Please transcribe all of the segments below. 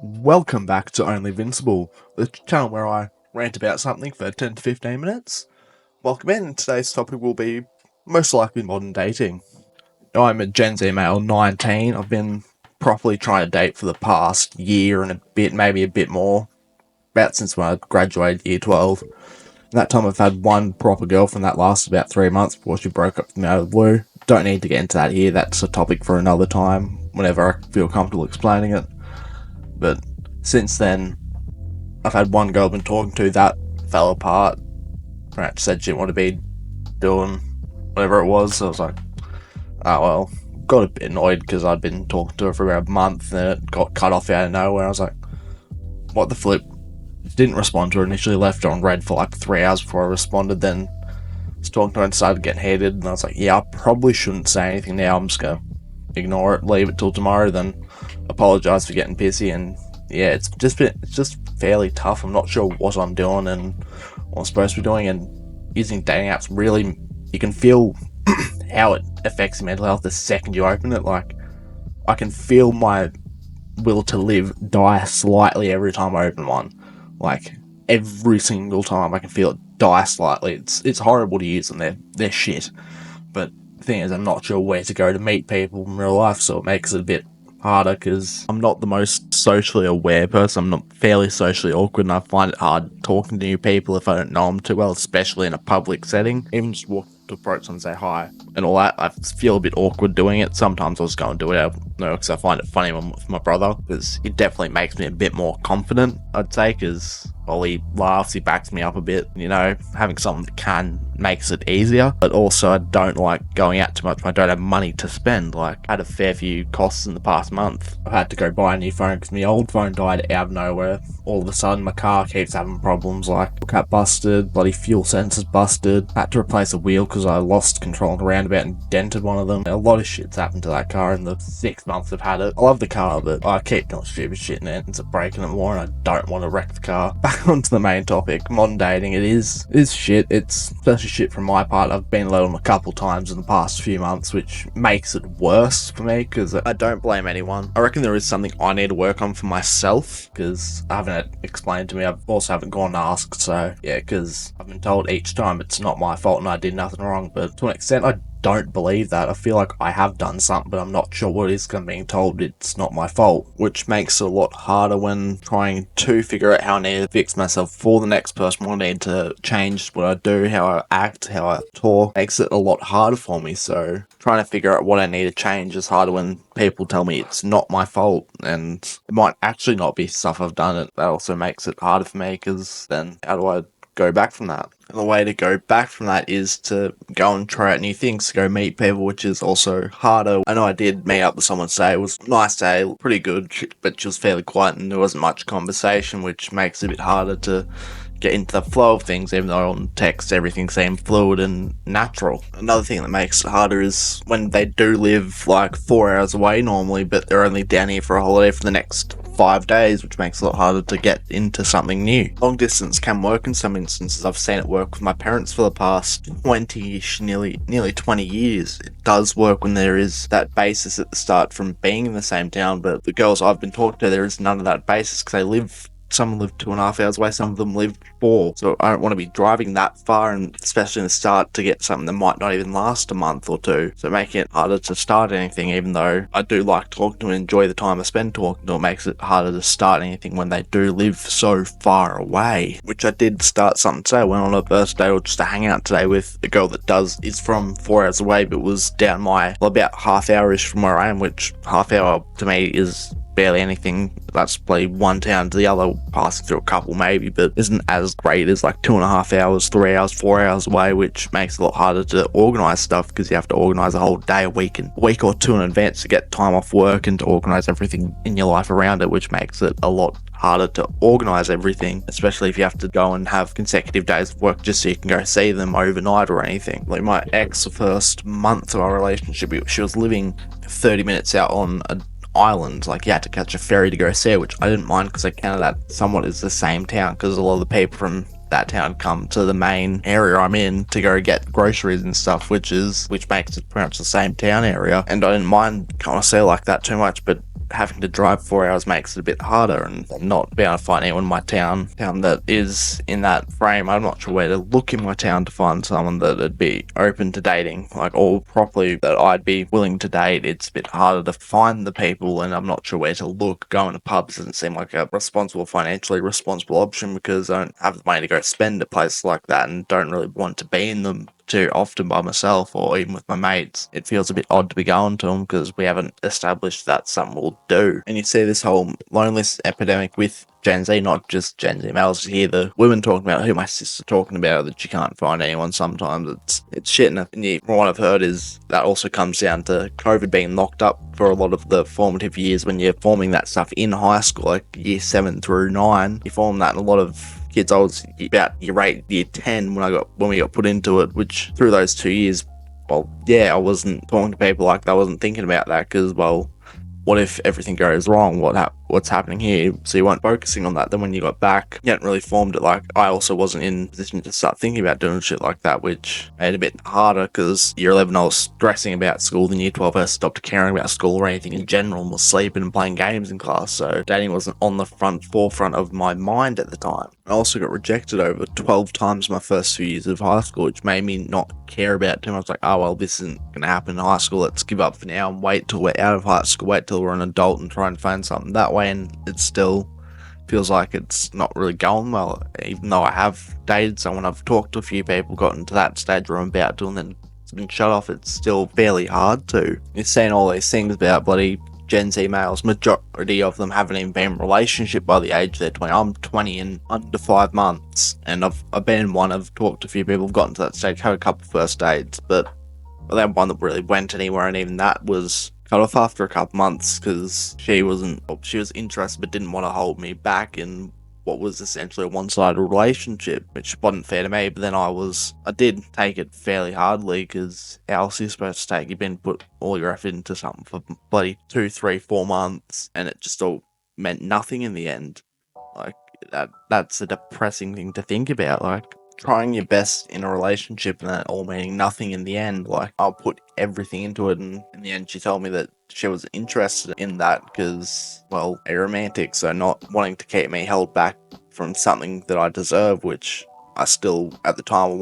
Welcome back to Only Vincible, the channel where I rant about something for 10 to 15 minutes. Welcome in. Today's topic will be most likely modern dating. Now, I'm a Gen Z male, 19. I've been properly trying to date for the past year and a bit, maybe a bit more, about since when I graduated year 12. In that time I've had one proper girlfriend that lasted about 3 months before she broke up with me out of the blue. Don't need to get into that here, that's a topic for another time, whenever I feel comfortable explaining it. But since then, I've had one girl I've been talking to that fell apart. Perhaps said she didn't want to be doing whatever it was. So I was like, oh well. Got a bit annoyed because I'd been talking to her for about a month and it got cut off out of nowhere. I was like, what the flip? Didn't respond to her initially, left her on red for like 3 hours before I responded. Then was talking to her and started getting heated. And I was like, yeah, I probably shouldn't say anything now. I'm just going to ignore it, leave it till tomorrow, then apologise for getting pissy. And yeah, it's just fairly tough. I'm not sure what I'm doing and what I'm supposed to be doing, and using dating apps really, you can feel how it affects your mental health the second you open it. Like, I can feel my will to live die slightly every time I open one. Like, every single time I can feel it die slightly. It's horrible to use them, they're shit. But the thing is, I'm not sure where to go to meet people in real life, so it makes it a bit harder because I'm not the most socially aware person. I'm not fairly socially awkward, and I find it hard talking to new people if I don't know them too well, especially in a public setting. Even just walk to approach someone and say hi and all that, I feel a bit awkward doing it. Sometimes I'll just go and do it, because I find it funny with my brother, because it definitely makes me a bit more confident, I'd say, because while he laughs, he backs me up a bit. Having someone that makes it easier, but also I don't like going out too much when I don't have money to spend. Like, I had a fair few costs in the past month. I had to go buy a new phone because my old phone died out of nowhere. All of a sudden, my car keeps having problems, like cat busted, bloody fuel sensors busted, had to replace a wheel because I lost control on a roundabout and dented one of them. A lot of shit's happened to that car in the 6 months I've had it. I love the car, but I keep doing stupid shit and it ends up breaking it more, and I don't want to wreck the car. Back onto the main topic, modern dating. It is shit. It's especially shit from my part. I've been let on a couple times in the past few months, which makes it worse for me because I don't blame anyone. I reckon there is something I need to work on for myself because I haven't had explained to me. I've also haven't gone and asked, so yeah, because I've been told each time it's not my fault and I did nothing wrong, but to an extent I don't believe that. I feel like I have done something, but I'm not sure what it is, because I'm being told it's not my fault, which makes it a lot harder when trying to figure out how I need to fix myself for the next person, what I need to change, what I do, how I act, how I talk, makes it a lot harder for me. So trying to figure out what I need to change is harder when people tell me it's not my fault, and it might actually not be stuff I've done. That also makes it harder for me, because then how do I go back from that? And the way to go back from that is to go and try out new things, to go meet people, which is also harder. I know I did meet up with someone today. It was a nice day, pretty good, but she was fairly quiet and there wasn't much conversation, which makes it a bit harder to get into the flow of things, even though on text everything seemed fluid and natural. Another thing that makes it harder is when they do live like 4 hours away normally, but they're only down here for a holiday for the next 5 days, which makes it a lot harder to get into something new. Long distance can work in some instances. I've seen it work with my parents for the past 20-ish, nearly 20 years. It does work when there is that basis at the start from being in the same town, but the girls I've been talking to, there is none of that basis, because some live 2.5 hours away, some of them live 4. So I don't want to be driving that far, and especially in the start, to get something that might not even last a month or two. So making it harder to start anything, even though I do like talking to them and enjoy the time I spend talking to them, makes it harder to start anything when they do live so far away. Which I did start something today. I went on a birthday or just to hang out today with a girl that is from 4 hours away, but was down about half hour-ish from where I am, which half hour to me is barely anything. That's probably one town to the other, passing through a couple maybe, but isn't as great as like 2.5 hours, 3 hours, 4 hours away, which makes it a lot harder to organise stuff, because you have to organise a whole day, a week or two in advance to get time off work and to organise everything in your life around it, which makes it a lot harder to organise everything, especially if you have to go and have consecutive days of work just so you can go see them overnight or anything. Like my ex, the first month of our relationship, she was living 30 minutes out on a island. Like, you had to catch a ferry to go see her, which I didn't mind because I counted that somewhat as the same town, because a lot of the people from that town come to the main area I'm in to go get groceries and stuff, which makes it pretty much the same town area. And I didn't mind kind of see like that too much, but having to drive 4 hours makes it a bit harder, and not being able to find anyone in my town that is in that frame. I'm not sure where to look in my town to find someone that would be open to dating, like, or properly that I'd be willing to date. It's a bit harder to find the people, and I'm not sure where to look. Going to pubs doesn't seem like a financially responsible option, because I don't have the money to go spend at places like that, and don't really want to be in them too often by myself or even with my mates. It feels a bit odd to be going to them because we haven't established that's something we'll do. And you see this whole loneliness epidemic with Gen Z, not just Gen Z males. You hear the women talking about, who my sister talking about, that she can't find anyone sometimes. It's shit. And from what I've heard is that also comes down to COVID being locked up for a lot of the formative years when you're forming that stuff in high school, like year 7 through 9. You form that in a lot of kids. I was about year 8, year 10 when we got put into it, which through those 2 years, well, yeah, I wasn't talking to people like that. I wasn't thinking about that because, well, what if everything goes wrong? What's happening here? So you weren't focusing on that. Then when you got back, you hadn't really formed it. Like, I also wasn't in a position to start thinking about doing shit like that, which made it a bit harder because year 11 I was stressing about school. Then year 12 I stopped caring about school or anything in general and was sleeping and playing games in class. So dating wasn't on the forefront of my mind at the time. I also got rejected over 12 times my first 2 years of high school, which made me not care about it too much. I was like, oh, well, this isn't going to happen in high school. Let's give up for now and wait till we're out of high school, wait till we're an adult and try and find something that way. And it still feels like it's not really going well, even though I have dated someone, I've talked to a few people, gotten to that stage where I'm about to, and then it's been shut off. It's still fairly hard to. You're saying all these things about bloody Gen Z males, majority of them haven't even been in a relationship by the age they're 20. I'm 20 in under 5 months, and I've been in one. I've talked to a few people, I've gotten to that stage, had a couple first dates, but that one that really went anywhere, and even that was cut off after a couple months because she was interested but didn't want to hold me back in what was essentially a one-sided relationship, which wasn't fair to me. But then I did take it fairly hardly, because how else are you supposed to take? You've been put all your effort into something for bloody 2, 3, 4 months, and it just all meant nothing in the end. Like, that's a depressing thing to think about. Like, trying your best in a relationship and that all meaning nothing in the end. Like, I'll put everything into it, and in the end she told me that she was interested in that because, well, a romantic, so not wanting to keep me held back from something that I deserve, which I still, at the time,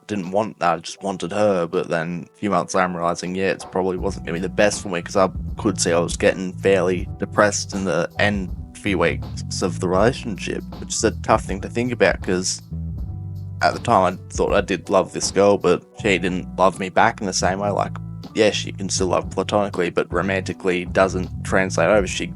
didn't want that. I just wanted her. But then a few months later, I'm realizing, yeah, it probably wasn't going to be the best for me, because I could see I was getting fairly depressed in the end few weeks of the relationship, which is a tough thing to think about, because at the time I thought I did love this girl, but she didn't love me back in the same way. Like, yes, you can still love platonically, but romantically doesn't translate over. She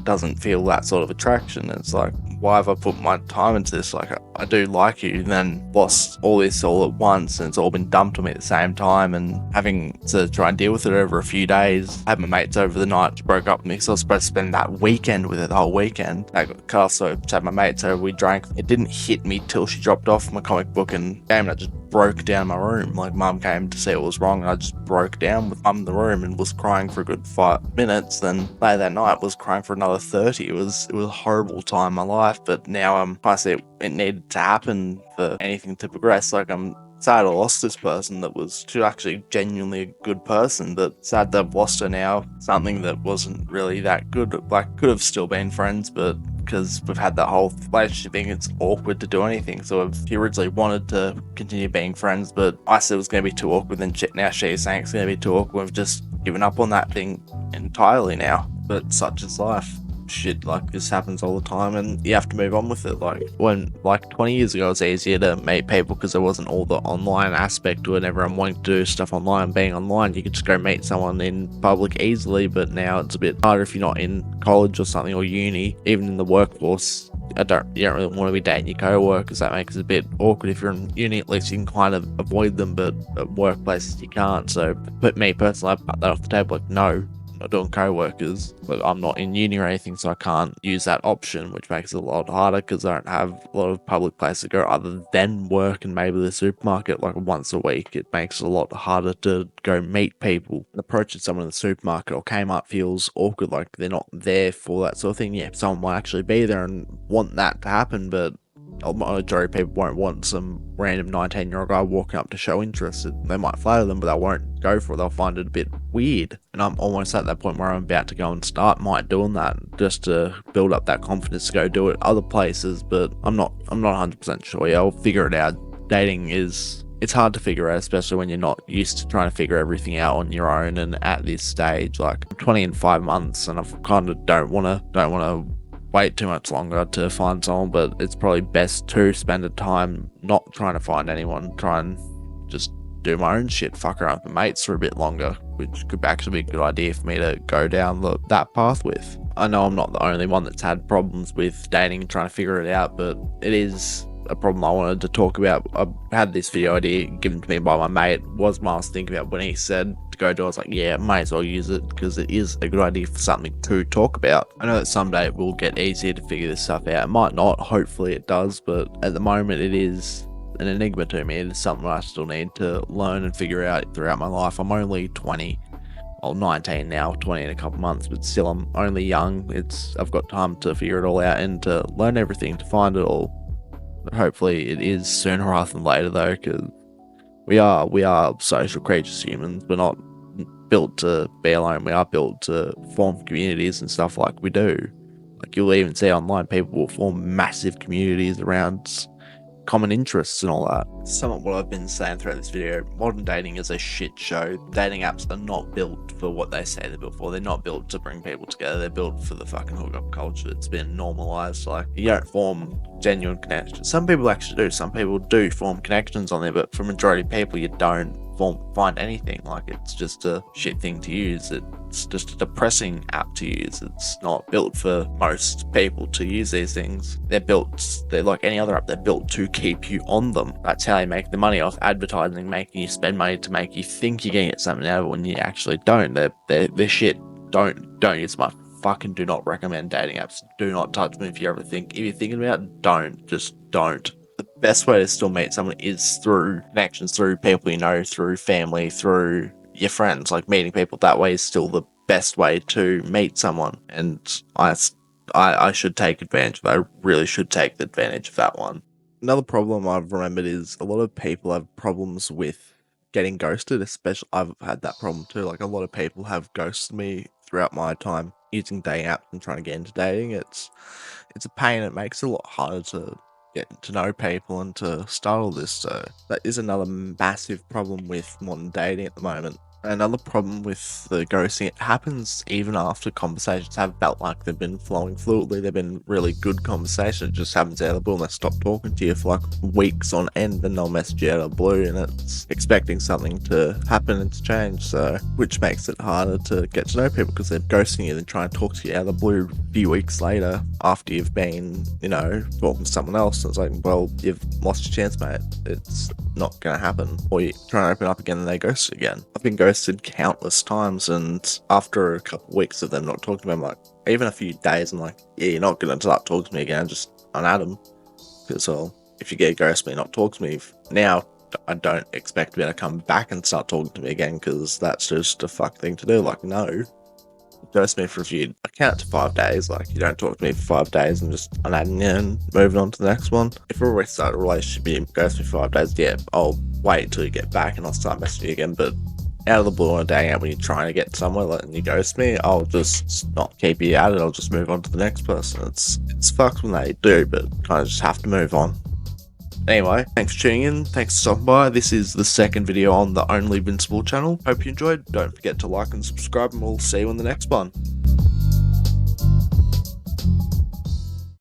doesn't feel that sort of attraction. It's like, why have I put my time into this? Like, I do like you, and then lost all this all at once, and it's all been dumped on me at the same time, and having to try and deal with it over a few days. I had my mates over the night. She broke up with me because I was supposed to spend that weekend with her, the whole weekend. I got cut off, so I had my mates over, we drank. It didn't hit me till she dropped off my comic book and game, and I just broke down my room. Like, mum came to see what was wrong, and I just broke down with mum in the room and was crying for a good 5 minutes. Then later that night was crying for another 30. It was a horrible time in my life, but now I see it needed to happen for anything to progress. Like, I'm sad I lost this person that was actually genuinely a good person, but sad that I've lost her now. Something that wasn't really that good. Like, could have still been friends, but because we've had that whole relationship thing, it's awkward to do anything. So she originally wanted to continue being friends, but I said it was going to be too awkward, and now she's saying it's going to be too awkward. We've just given up on that thing entirely now. But such is life. Shit like this happens all the time, and you have to move on with it. Like, when 20 years ago it was easier to meet people because there wasn't all the online aspect to it, and everyone wanting to do stuff online. Being online, you could just go meet someone in public easily, but now it's a bit harder if you're not in college or something, or uni. Even in the workforce, you don't really want to be dating your co-workers. That makes it a bit awkward. If you're in uni, at least you can kind of avoid them, but at workplaces you can't. So, but me personally, I put that off the table. Like, no, not doing co-workers, but I'm not in uni or anything, so I can't use that option, which makes it a lot harder because I don't have a lot of public places to go other than work and maybe the supermarket like once a week. It makes it a lot harder to go meet people. Approaching someone in the supermarket or Kmart feels awkward, like they're not there for that sort of thing. Yeah, someone might actually be there and want that to happen, but a majority of people won't want some random 19-year-old guy walking up to show interest. They might flatter them, but they won't go for it. They'll find it a bit weird. And I'm almost at that point where I'm about to go and start doing that, just to build up that confidence to go do it other places. But I'm not 100% sure. Yeah, I'll figure it out. Dating it's hard to figure out, especially when you're not used to trying to figure everything out on your own. And at this stage, like, I'm 20 in 5 months, and I kind of don't want to wait too much longer to find someone. But it's probably best to spend the time not trying to find anyone, try and just do my own shit, fuck around with mates for a bit longer, which could actually be a good idea for me to go down that path with. I know I'm not the only one that's had problems with dating and trying to figure it out, but it is a problem I wanted to talk about. I had this video idea given to me by my mate. Was I was thinking about when he said to go do it. I was like, yeah, might as well use it, because it is a good idea for something to talk about. I know that someday it will get easier to figure this stuff out. It might not, hopefully it does, but at the moment it is an enigma to me. It is something I still need to learn and figure out throughout my life. I'm only 20. Well, 19 now, 20 in a couple months, but still I'm only young. I've got time to figure it all out and to learn everything, to find it all. But hopefully it is sooner rather than later, though, because we are social creatures, humans. We're not built to be alone. We are built to form communities and stuff like we do. Like, you'll even see online, people will form massive communities around common interests and all that. Some of what I've been saying throughout this video, modern dating is a shit show. Dating apps are not built for what they say they're built for. They're not built to bring people together. They're built for the fucking hookup culture. It's been normalized. Like, you don't form genuine connections. Some people actually do. Some people do form connections on there, but for majority of people, you don't find anything. Like, it's just a shit thing to use. It's just a depressing app to use. It's not built for most people to use these things. They're like any other app. They're built to keep you on them. That's how they make the money off advertising, making you spend money to make you think you're gonna get something out of it when you actually don't. They're shit. Don't use my fucking do not recommend dating apps. Do not touch them if you're thinking about it. Just don't. The best way to still meet someone is through connections, through people you know, through family, through your friends. Like, meeting people that way is still the best way to meet someone. And I should take advantage of that. I really should take advantage of that one. Another problem I've remembered is a lot of people have problems with getting ghosted, especially I've had that problem too. Like, a lot of people have ghosted me throughout my time using dating apps and trying to get into dating. It's a pain. It makes it a lot harder to get to know people and to start all this. So that is another massive problem with modern dating at the moment. Another problem with the ghosting, it happens even after conversations have felt like they've been flowing fluidly. They've been really good conversations. It just happens out of the blue and they stop talking to you for like weeks on end, and they'll message you out of the blue, and it's expecting something to happen and to change. So, which makes it harder to get to know people, because they're ghosting you and trying to talk to you out of the blue a few weeks later after you've been, talking to someone else. And it's like, well, you've lost your chance, mate. It's not going to happen. Or you try and open up again and they ghost again. I've been ghosted countless times, and after a couple of weeks of them not talking to me, I'm like, even a few days, I'm like, yeah, you're not going to start talking to me again, just unadd them. Because, well, if you get ghosted, not talk to me now, I don't expect to be able to come back and start talking to me again, because that's just a fuck thing to do. Like, no. Ghost me for a few, I count to 5 days. Like, you don't talk to me for 5 days and just unadding you and moving on to the next one. If we're already started a relationship, you ghost me for 5 days, yeah, I'll wait until you get back and I'll start messaging you again. But out of the blue on a dating app, when you're trying to get somewhere, like, and you ghost me, I'll just not keep you at it. I'll just move on to the next person. It's fucked when they do, but kind of just have to move on. Anyway, thanks for tuning in, thanks for stopping by. This is the second video on the Only Vincible channel. Hope you enjoyed. Don't forget to like and subscribe, and we'll see you in the next one.